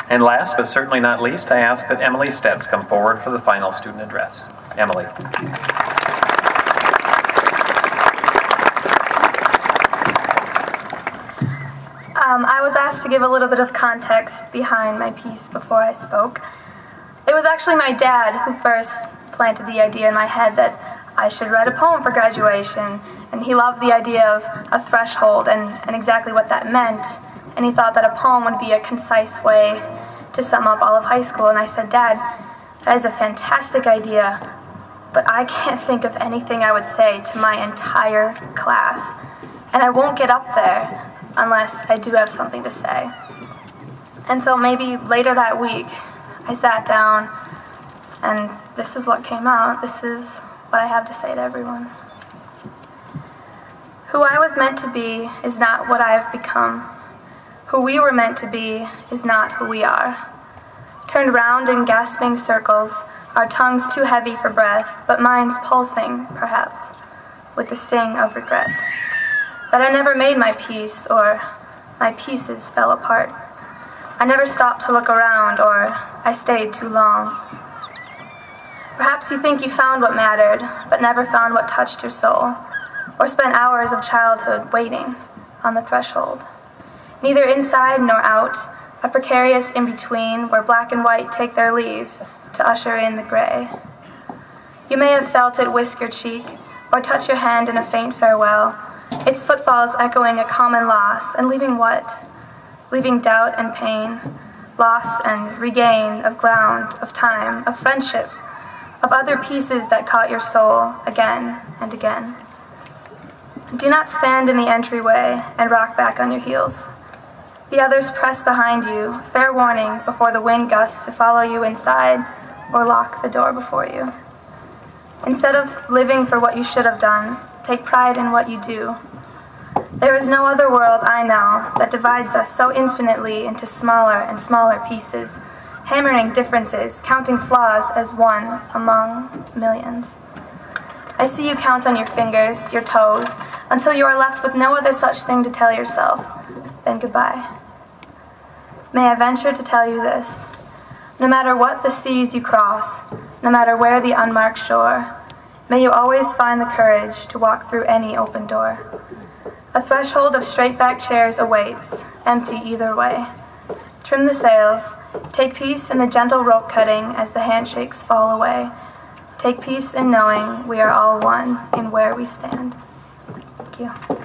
And last but certainly not least, I ask that Emily Stets come forward for the final student address. Emily. I was asked to give a little bit of context behind my piece before I spoke. It was actually my dad who first planted the idea in my head that I should write a poem for graduation, and he loved the idea of a threshold and exactly what that meant, and he thought that a poem would be a concise way to sum up all of high school. And I said, Dad, that is a fantastic idea, but I can't think of anything I would say to my entire class, and I won't get up there unless I do have something to say. And so maybe later that week, I sat down, and this is what came out. This is what I have to say to everyone. Who I was meant to be is not what I have become. Who we were meant to be is not who we are. Turned round in gasping circles, our tongues too heavy for breath, but minds pulsing, perhaps, with the sting of regret. That I never made my peace, or my pieces fell apart. I never stopped to look around, or I stayed too long. Perhaps you think you found what mattered, but never found what touched your soul, or spent hours of childhood waiting on the threshold. Neither inside nor out, a precarious in-between where black and white take their leave to usher in the gray. You may have felt it whisk your cheek, or touch your hand in a faint farewell, its footfalls echoing a common loss, and leaving what? Leaving doubt and pain, loss and regain of ground, of time, of friendship, of other pieces that caught your soul again and again. Do not stand in the entryway and rock back on your heels. The others press behind you, fair warning before the wind gusts to follow you inside or lock the door before you. Instead of living for what you should have done, take pride in what you do. There is no other world I know that divides us so infinitely into smaller and smaller pieces, hammering differences, counting flaws as one among millions. I see you count on your fingers, your toes, until you are left with no other such thing to tell yourself than goodbye. May I venture to tell you this: no matter what the seas you cross, no matter where the unmarked shore, may you always find the courage to walk through any open door. A threshold of straight-back chairs awaits, empty either way. Trim the sails, take peace in the gentle rope cutting as the handshakes fall away. Take peace in knowing we are all one in where we stand. Thank you.